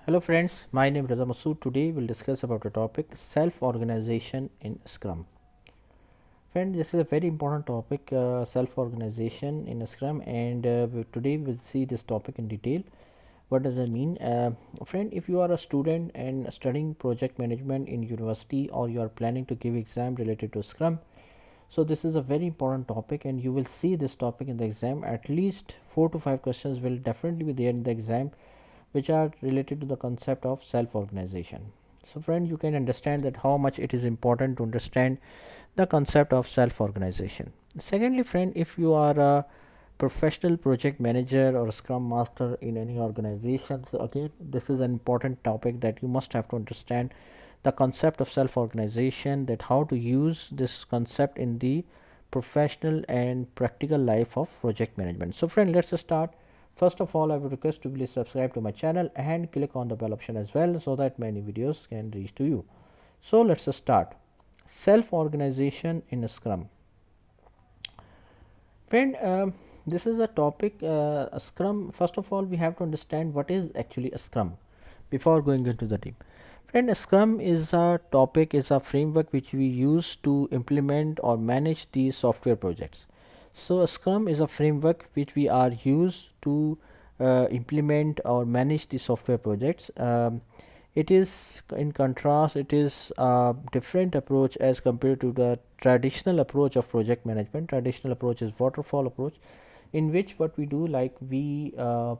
Hello friends, my name is Raza Masood. Today we'll discuss about the topic self-organization in Scrum. Friend, this is a very important topic, self-organization in Scrum, and today we'll see this topic in detail. What does it mean? Friend, if you are a student and studying project management in university, or you are planning to give exam related to Scrum, so this is a very important topic, and you will see this topic in the exam. At least 4 to 5 questions will definitely be there in the exam, which are related to the concept of self-organization. So friend, you can understand that how much it is important to understand the concept of self-organization. Secondly friend, if you are a professional project manager or a scrum master in any organization, so again this is an important topic that you must have to understand the concept of self-organization, that how to use this concept in the professional and practical life of project management. So friend, let's start. First of all, I would request to please subscribe to my channel and click on the bell option as well, so that many videos can reach to you. So let's start. Self-organization in Scrum. Friend, this is a topic, a Scrum. First of all, we have to understand what is actually a Scrum before going into the team. Friend, a Scrum is a topic, is a framework which we use to implement or manage the software projects. So a Scrum is a framework which we are used to implement or manage the software projects. It is, in contrast, it is a different approach as compared to the traditional approach of project management. Traditional approach is waterfall approach, in which what we do, like we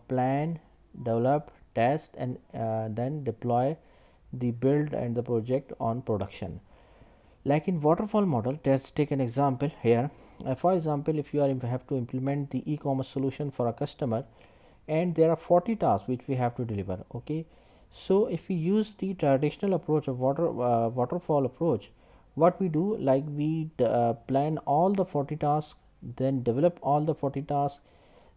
plan, develop, test, and then deploy the build and the project on production. Like in waterfall model, let's take an example here. For example, if you have to implement the e-commerce solution for a customer, and there are 40 tasks which we have to deliver. Okay, so if we use the traditional approach of waterfall approach, what we do, like we plan all the 40 tasks, then develop all the 40 tasks,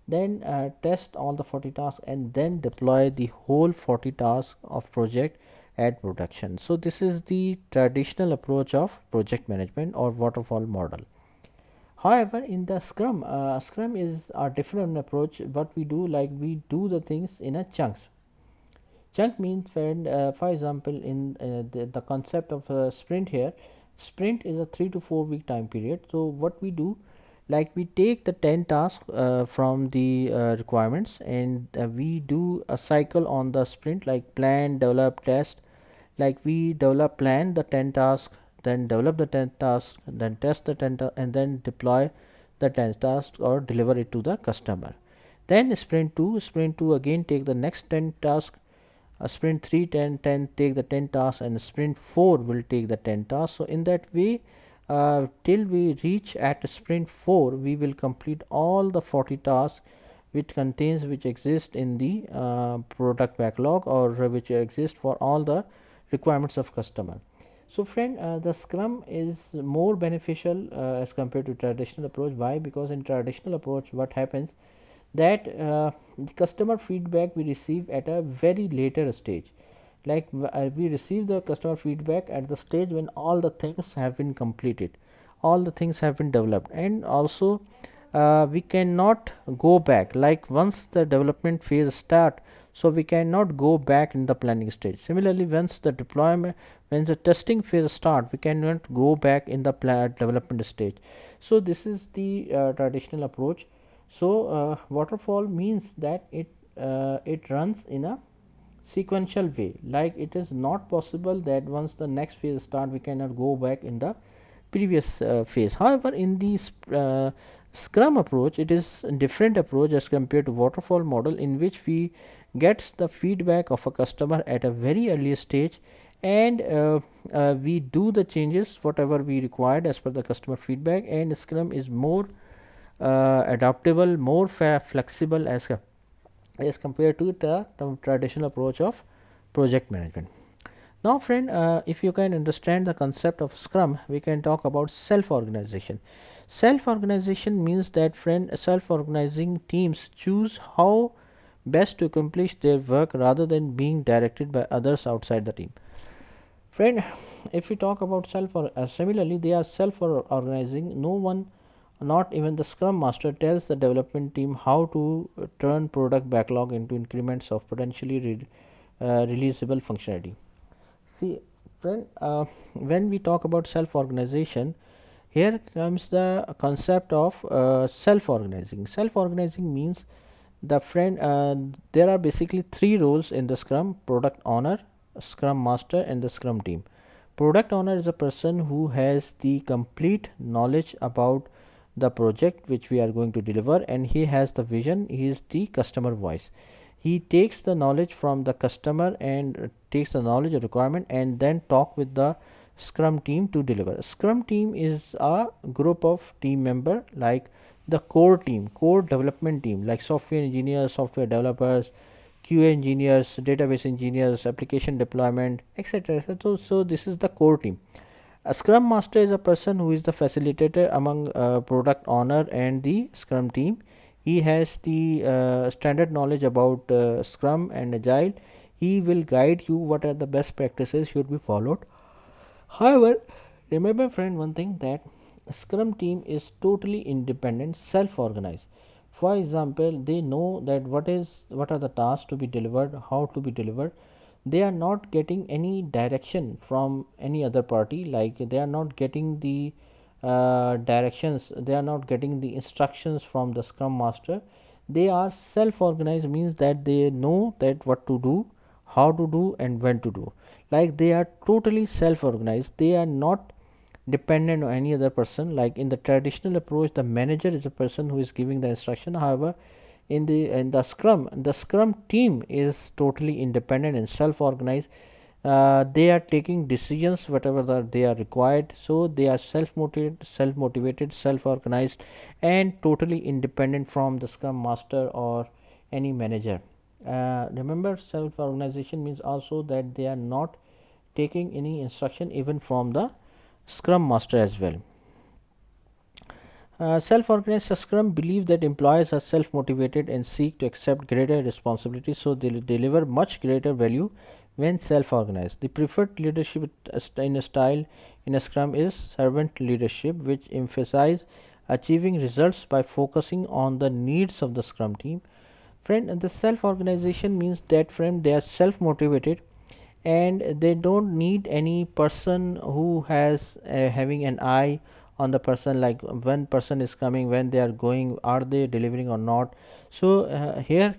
then test all the 40 tasks, and then deploy the whole 40 tasks of project at production. So this is the traditional approach of project management or waterfall model. However, in the Scrum is a different approach. What we do, like we do the things in a chunks. Chunk means when, for example, in the concept of a sprint here, sprint is a 3 to 4 week time period. So what we do, like we take the 10 tasks from the requirements, and we do a cycle on the sprint, like plan, develop, test. Like we develop, plan the 10 tasks, then develop the 10 tasks, then test the 10 and then deploy the 10 tasks or deliver it to the customer. Then sprint 2 again take the next 10 tasks. Sprint 3 10 take the 10 tasks, and sprint 4 will take the 10 tasks. So in that way, till we reach at sprint 4, we will complete all the 40 tasks which exist in the product backlog, or which exist for all the requirements of customer. So friend, the scrum is more beneficial as compared to traditional approach. Why? Because in traditional approach, what happens, that the customer feedback we receive at a very later stage. Like we receive the customer feedback at the stage when all the things have been completed, all the things have been developed, and also we cannot go back. Like once the development phase start, so we cannot go back in the planning stage. Similarly, once the deployment, when the testing phase start, we cannot go back in the development stage. So this is the traditional approach. So waterfall means that it runs in a sequential way. Like it is not possible that once the next phase start, we cannot go back in the previous phase. However, in the scrum approach, it is a different approach as compared to waterfall model, in which we gets the feedback of a customer at a very early stage, and we do the changes whatever we required as per the customer feedback. And scrum is more adaptable, more flexible as compared to the traditional approach of project management. Now friend, if you can understand the concept of scrum, we can talk about self-organization. Self-organization means that friend, self-organizing teams choose how best to accomplish their work rather than being directed by others outside the team. Friend, if we talk about similarly, they are self-organizing. No one, not even the Scrum Master, tells the development team how to turn product backlog into increments of potentially releasable functionality. See, friend, when we talk about self-organization, here comes the concept of self-organizing. Self-organizing means there are basically three roles in the Scrum: product owner, Scrum Master, and the Scrum team. Product owner is a person who has the complete knowledge about the project which we are going to deliver, and he has the vision. He is the customer voice. He takes the knowledge from the customer and takes the knowledge of requirement and then talk with the Scrum team to deliver. Scrum team is a group of team member like the core team, core development team, like software engineers, software developers, QA engineers, database engineers, application deployment, etc. So this is the core team. A Scrum Master is a person who is the facilitator among product owner and the Scrum team. He has the standard knowledge about Scrum and Agile. He will guide you what are the best practices should be followed. However, remember, friend, one thing, that Scrum team is totally independent, self-organized. For example, they know that what are the tasks to be delivered, how to be delivered. They are not getting any direction from any other party. Like they are not getting the directions. They are not getting the instructions from the Scrum Master. They are self-organized, means that they know that what to do, how to do, and when to do. Like they are totally self-organized. They are not dependent on any other person. Like in the traditional approach, the manager is a person who is giving the instruction. However, in the scrum team is totally independent and self-organized. They are taking decisions whatever they are required, so they are self-motivated, self-organized, and totally independent from the Scrum Master or any manager. Remember, self-organization means also that they are not taking any instruction even from the Scrum Master as well. Self-organized Scrum believe that employees are self-motivated and seek to accept greater responsibility, so they deliver much greater value when self-organized. The preferred leadership in a style in a Scrum is servant leadership, which emphasizes achieving results by focusing on the needs of the Scrum team. Friend, the self-organization means that, friend, they are self-motivated and they don't need any person who has having an eye on the person, like when person is coming, when they are going, are they delivering or not. So here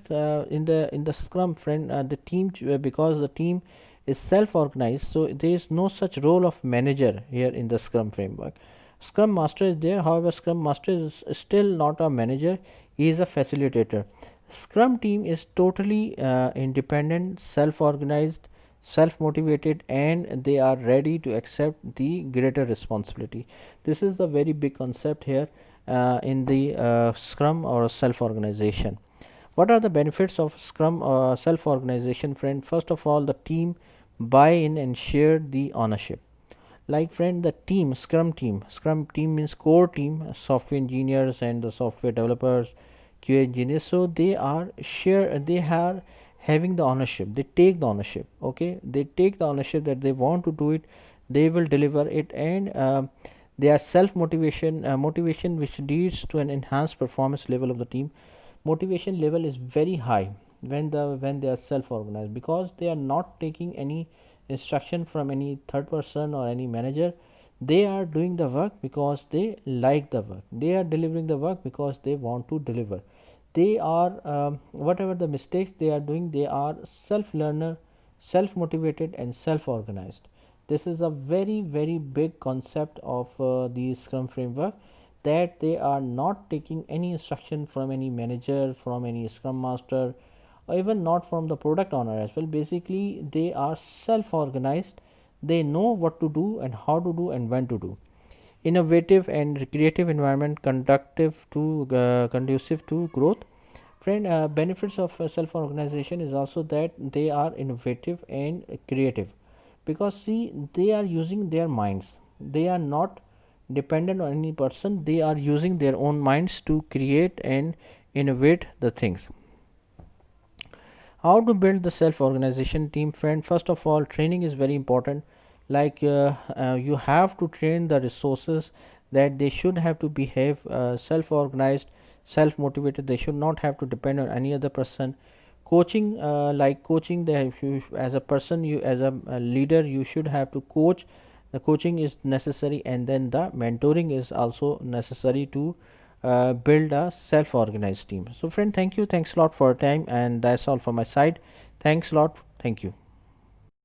in the Scrum, friend, the team, because the team is self organized, so there is no such role of manager here in the Scrum framework. Scrum Master is there, however Scrum Master is still not a manager, he is a facilitator. Scrum team is totally independent, self organized, self motivated, and they are ready to accept the greater responsibility. This is the very big concept here in the Scrum or self organization. What are the benefits of Scrum self organization, friend? First of all, the team buy in and share the ownership. Like, friend, the team, Scrum team means core team, software engineers and the software developers, QA engineers. So they are having the ownership, they take the ownership. Okay, they take the ownership that they want to do it, they will deliver it, and they are self motivation which leads to an enhanced performance level of the team. Motivation level is very high when they are self organized, because they are not taking any instruction from any third person or any manager. They are doing the work because they like the work, they are delivering the work because they want to deliver. They are whatever the mistakes they are doing, they are self learner, self motivated, and self organized. This is a very big concept of the Scrum framework, that they are not taking any instruction from any manager, from any Scrum Master, or even not from the product owner as well. Basically, they are self organized, they know what to do and how to do and when to do. Innovative and creative environment, conducive to growth. Friend, benefits of self organization is also that they are innovative and creative, because see, they are using their minds, they are not dependent on any person, they are using their own minds to create and innovate the things. How to build the self organization team, friend? First of all, training is very important. Like you have to train the resources that they should have to behave self organized, self motivated, they should not have to depend on any other person. coaching, like coaching, as a person, you as a leader, you should have to coach. The coaching is necessary, and then the mentoring is also necessary to build a self-organized team. So friend, thank you, thanks a lot for your time, and that's all from my side. Thanks a lot, thank you.